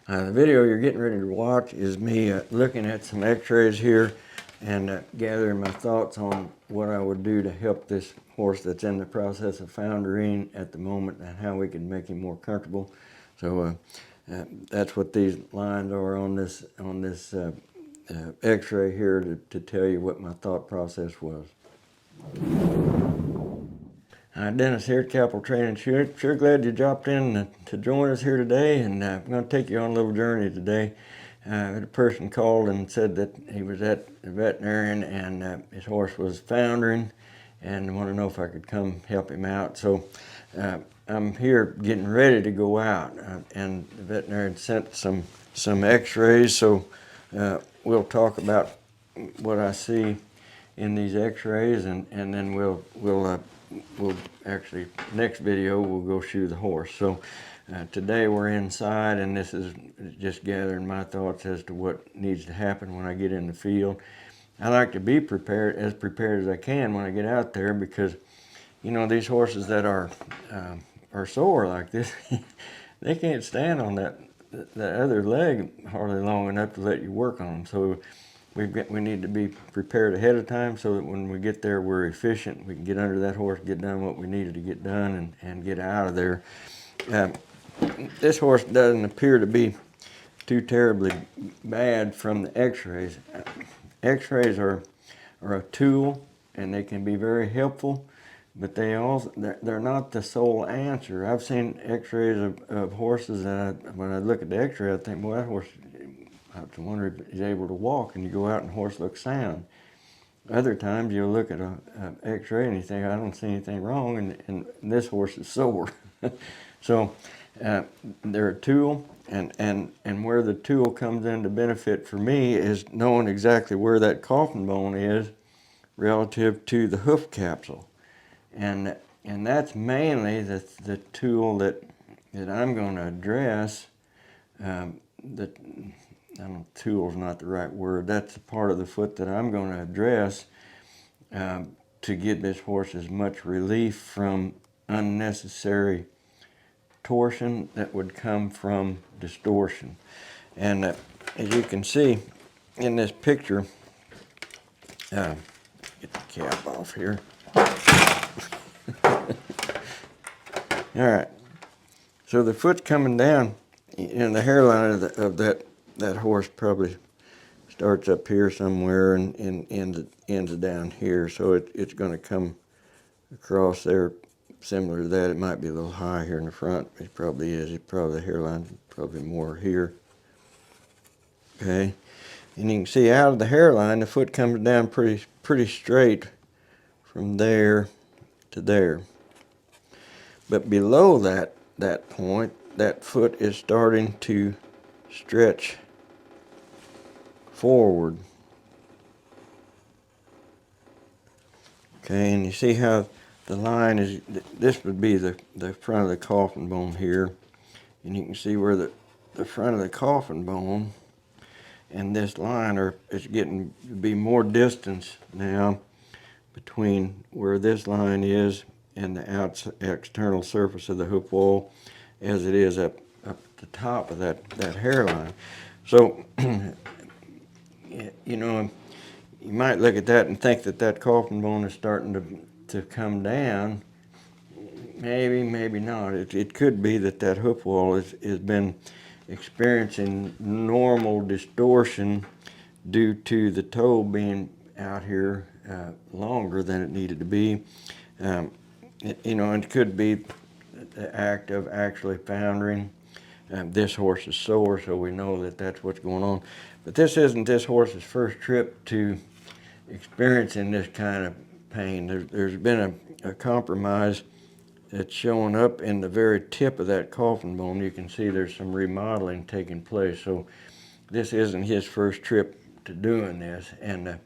The video you're getting ready to watch is me looking at some x-rays here and gathering my thoughts on what I would do to help this horse that's in the process of foundering at the moment and how we can make him more comfortable. So that's what these lines are on this x-ray here to tell you what my thought process was. Hi, Dennis here at Cappel Training. Sure glad you dropped in to join us here today, and I'm going to take you on a little journey today. A person called and said that he was at the veterinarian and his horse was foundering and wanted to know if I could come help him out. So I'm here getting ready to go out, and the veterinarian sent some x-rays, so we'll talk about what I see in these x-rays, and then we'll actually, next video we'll go shoe the horse. So today we're inside, and this is just gathering my thoughts as to what needs to happen when I get in the field. I like to be as prepared as I can when I get out there, because you know, these horses that are sore like this, they can't stand on that other leg hardly long enough to let you work on them. So we need to be prepared ahead of time so that when we get there we're efficient. We can get under that horse, get done what we needed to get done, and get out of there. This horse doesn't appear to be too terribly bad from the x-rays. X-rays are a tool, and they can be very helpful, but they're not the sole answer. I've seen x-rays of horses that when I look at the x-ray I think, boy, that horse, I have to wonder if he's able to walk, and you go out and the horse looks sound. Other times you'll look at an x-ray and you think, I don't see anything wrong, and this horse is sore. So they're a tool, and where the tool comes into benefit for me is knowing exactly where that coffin bone is relative to the hoof capsule. And that's mainly the tool that I'm going to address. Tool is not the right word. That's the part of the foot that I'm going to address to give this horse as much relief from unnecessary torsion that would come from distortion. And as you can see in this picture, get the cap off here. All right, so the foot's coming down, and the hairline of that horse probably starts up here somewhere and ends down here. So it's going to come across there similar to that. It might be a little high here in the front. It probably is. The hairline probably more here. Okay, and you can see out of the hairline, the foot comes down pretty straight from there to there. But below that point, that foot is starting to stretch forward. Okay, and you see how the line is, this would be the front of the coffin bone here, and you can see where the front of the coffin bone and this line is getting to be more distance now between where this line is and the external surface of the hoof wall as it is up the top of that hairline. So you know, you might look at that and think that coffin bone is starting to come down. Maybe not. It could be that hoof wall has been experiencing normal distortion due to the toe being out here longer than it needed to be. You know, it could be the act of actually foundering. This horse is sore, so we know that that's what's going on. But this isn't this horse's first trip to experiencing this kind of pain. There's been a compromise that's showing up in the very tip of that coffin bone. You can see there's some remodeling taking place. So this isn't his first trip to doing this, and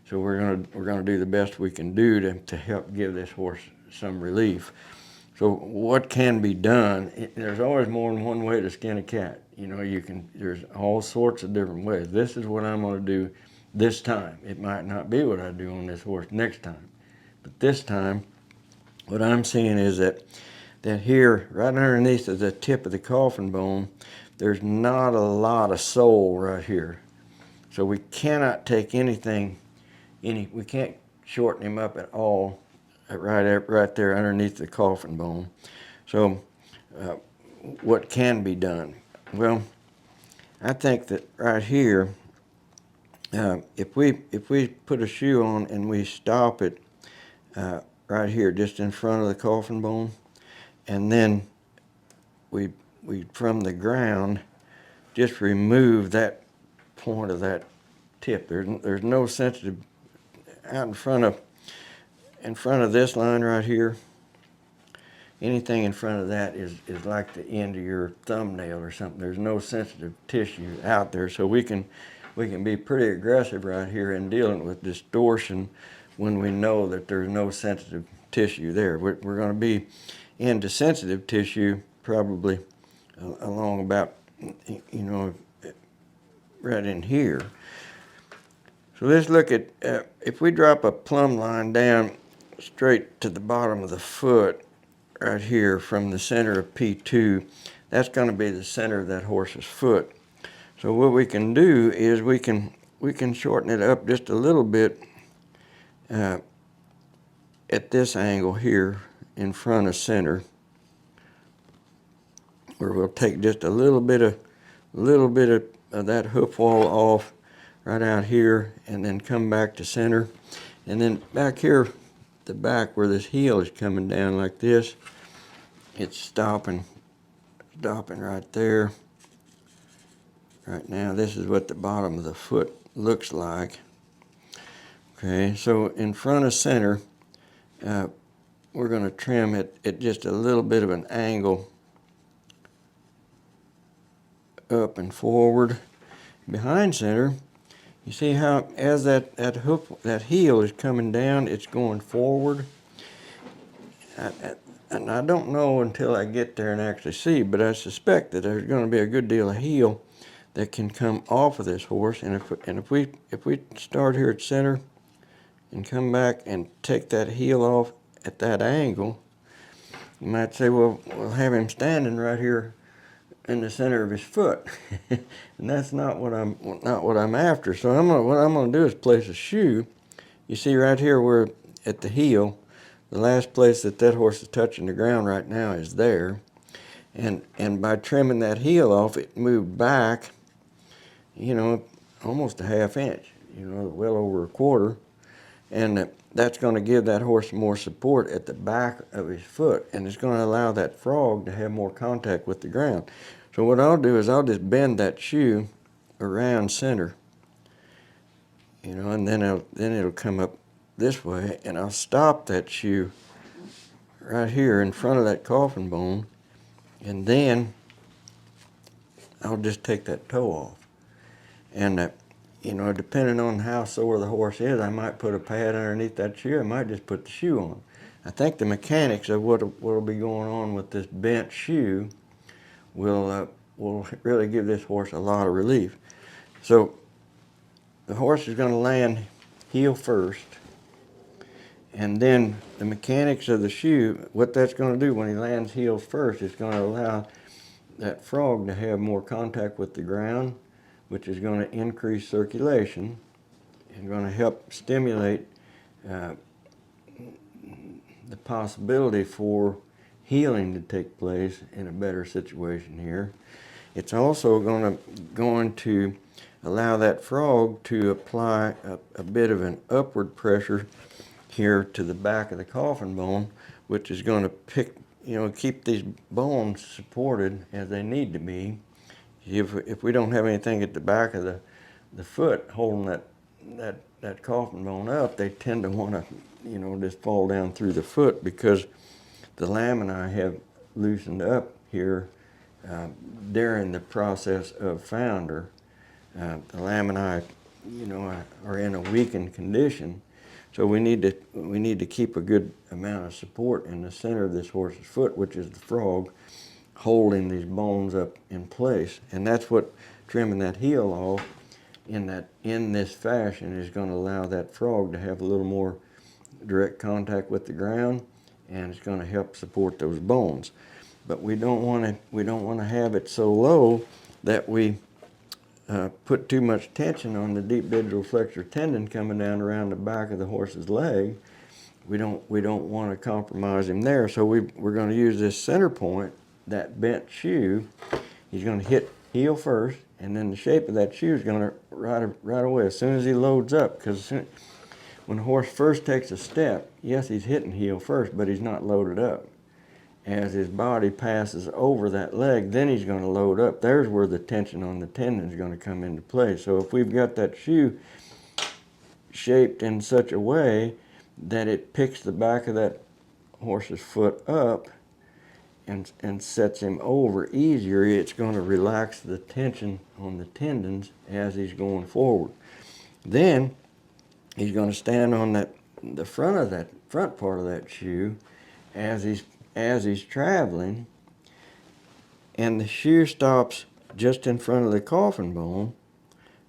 so we're gonna do the best we can do to help give this horse some relief. So what can be done? There's always more than one way to skin a cat. You know, there's all sorts of different ways. This is what I'm going to do this time. It might not be what I do on this horse next time. But this time, what I'm seeing is that here, right underneath the tip of the coffin bone, there's not a lot of sole right here. So we cannot take anything, we can't shorten him up at all right there underneath the coffin bone. So what can be done? Well, I think that right here, if we put a shoe on and we stop it right here, just in front of the coffin bone, and then we from the ground just remove that point of that tip. There's no sensitive out in front of this line right here. Anything in front of that is like the end of your thumbnail or something. There's no sensitive tissue out there, so we can be pretty aggressive right here in dealing with distortion when we know that there's no sensitive tissue there. We're going to be into sensitive tissue probably along about, right in here. So let's look at, if we drop a plumb line down straight to the bottom of the foot, right here from the center of P2, that's going to be the center of that horse's foot. So what we can do is we can shorten it up just a little bit at this angle here in front of center, where we'll take just a little bit of that hoof wall off right out here, and then come back to center, and then back here, the back where this heel is coming down like this, it's stopping right there. Right now, this is what the bottom of the foot looks like. Okay, so in front of center, we're going to trim it at just a little bit of an angle up and forward. Behind center, you see how as that heel is coming down, it's going forward. And I don't know until I get there and actually see, but I suspect that there's going to be a good deal of heel that can come off of this horse. And if we start here at center and come back and take that heel off at that angle, you might say, well, we'll have him standing right here in the center of his foot, and that's not what I'm after. So what I'm gonna do is place a shoe. You see right here where at the heel, the last place that horse is touching the ground right now is there, and by trimming that heel off, it moved back, almost a ½ inch, well over a quarter, and that's going to give that horse more support at the back of his foot, and it's going to allow that frog to have more contact with the ground. So what I'll do is I'll just bend that shoe around center, and then it'll come up this way, and I'll stop that shoe right here in front of that coffin bone, and then I'll just take that toe off. And depending on how sore the horse is, I might put a pad underneath that shoe. I might just put the shoe on. I think the mechanics of what'll be going on with this bent shoe will really give this horse a lot of relief. So the horse is going to land heel first, and then the mechanics of the shoe, what that's going to do when he lands heels first, is going to allow that frog to have more contact with the ground, which is going to increase circulation and going to help stimulate the possibility for healing to take place in a better situation here. It's also going to allow that frog to apply a bit of an upward pressure here to the back of the coffin bone, which is going to keep these bones supported as they need to be. If we don't have anything at the back of the foot holding that coffin bone up, they tend to want to just fall down through the foot because the laminae have loosened up here during the process of founder. The laminae are in a weakened condition, so we need to keep a good amount of support in the center of this horse's foot, which is the frog, holding these bones up in place. And that's what trimming that heel off in this fashion is going to allow that frog to have a little more direct contact with the ground, and it's going to help support those bones. But we don't want to have it so low that we put too much tension on the deep digital flexor tendon coming down around the back of the horse's leg. We don't want to compromise him there, so we're going to use this center point, that bent shoe. He's going to hit heel first, and then the shape of that shoe is going to right away as soon as he loads up, because when the horse first takes a step, yes, he's hitting heel first, but he's not loaded up. As his body passes over that leg, then he's going to load up. There's where the tension on the tendon is going to come into play. So if we've got that shoe shaped in such a way that it picks the back of that horse's foot up and sets him over easier, it's going to relax the tension on the tendons as he's going forward. Then he's going to stand on the front part of that shoe as he's traveling, and the shoe stops just in front of the coffin bone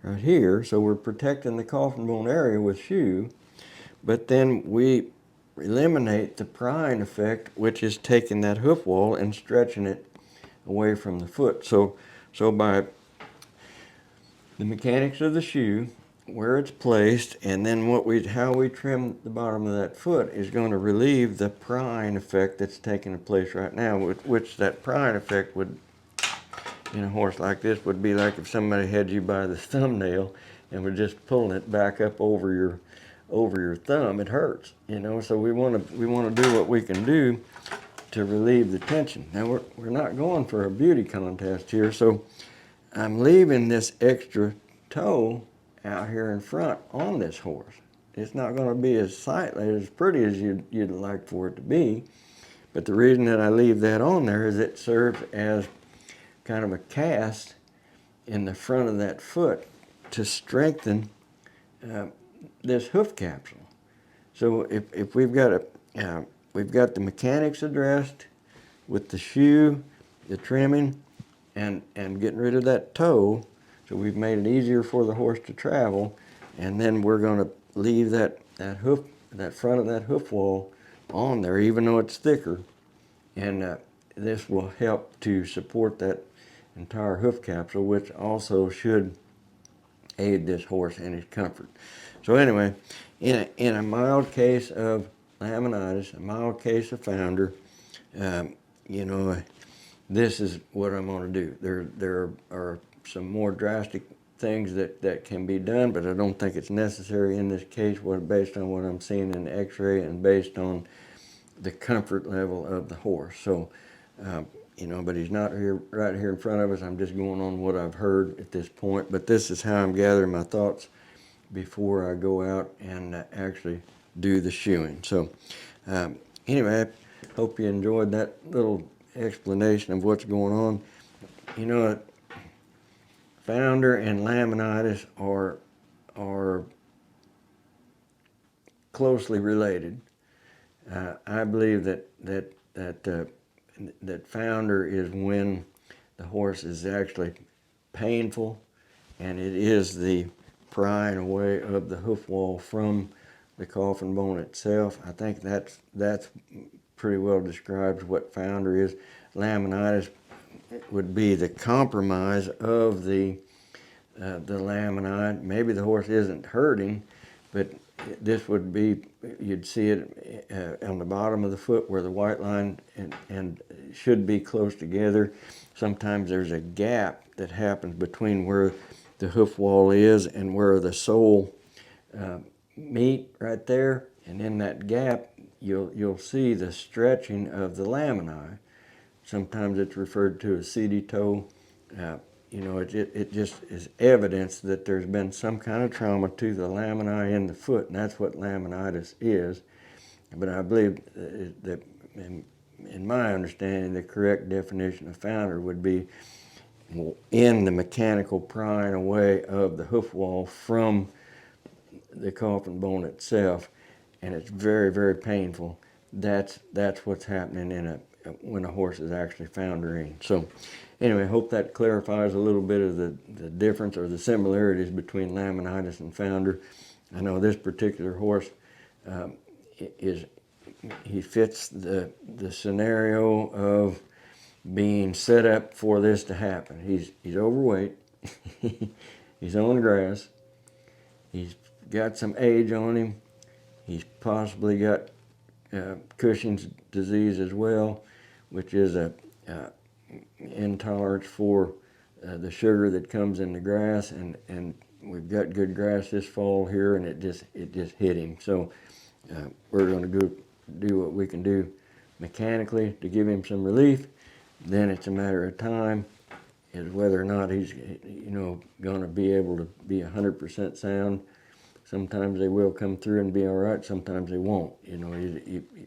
right here, so we're protecting the coffin bone area with shoe, but then we eliminate the prying effect, which is taking that hoof wall and stretching it away from the foot. So by the mechanics of the shoe, where it's placed, and then how we trim the bottom of that foot is going to relieve the prying effect that's taking place right now, which that prying effect would, in a horse like this, would be like if somebody had you by the thumbnail and were just pulling it back up over your thumb. It hurts, so we want to do what we can do to relieve the tension. Now we're not going for a beauty contest here, so I'm leaving this extra toe out here in front on this horse. It's not going to be as sightly, as pretty as you'd like for it to be, but the reason that I leave that on there is it serves as kind of a cast in the front of that foot to strengthen this hoof capsule. So if we've got the mechanics addressed with the shoe, the trimming, and getting rid of that toe, so we've made it easier for the horse to travel, and then we're going to leave that front of that hoof wall on there, even though it's thicker, and this will help to support that entire hoof capsule, which also should aid this horse in his comfort. So anyway, in a mild case of laminitis, a mild case of founder, this is what I'm going to do. There are some more drastic things that can be done, but I don't think it's necessary in this case, based on what I'm seeing in the x-ray and based on the comfort level of the horse. So, but he's not right here in front of us. I'm just going on what I've heard at this point, but this is how I'm gathering my thoughts before I go out and actually do the shoeing. So anyway, I hope you enjoyed that little explanation of what's going on. Founder and laminitis are closely related. I believe that founder is when the horse is actually painful, and it is the prying away of the hoof wall from the coffin bone itself. I think that's pretty well describes what founder is. Laminitis would be the compromise of the lamini. Maybe the horse isn't hurting, but this would be, you'd see it on the bottom of the foot where the white line and should be close together. Sometimes there's a gap that happens between where the hoof wall is and where the sole meet right there, and in that gap you'll see the stretching of the lamini. Sometimes it's referred to as seedy toe. It just is evidence that there's been some kind of trauma to the lamini in the foot, and that's what laminitis is. But I believe that, in my understanding, the correct definition of founder would be in the mechanical prying away of the hoof wall from the coffin bone itself, and it's very, very painful. That's what's happening when a horse is actually foundering. So anyway, I hope that clarifies a little bit of the difference or the similarities between laminitis and founder. I know this particular horse he fits the scenario of being set up for this to happen. He's overweight. He's on grass. He's got some age on him. He's possibly got Cushing's disease as well, which is a intolerance for the sugar that comes in the grass, and we've got good grass this fall here, and it just hit him. So we're going to go do what we can do mechanically to give him some relief. Then it's a matter of time is whether or not he's going to be able to be 100% sound. Sometimes they will come through and be all right. Sometimes they won't.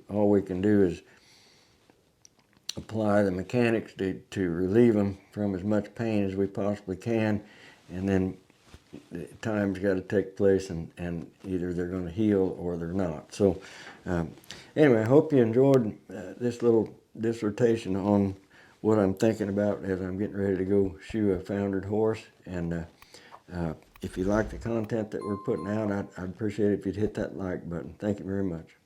All we can do is apply the mechanics to relieve them from as much pain as we possibly can, and then time's got to take place, and either they're going to heal or they're not. So anyway, I hope you enjoyed this little dissertation on what I'm thinking about as I'm getting ready to go shoe a foundered horse. And if you like the content that we're putting out, I'd appreciate it if you'd hit that like button. Thank you very much.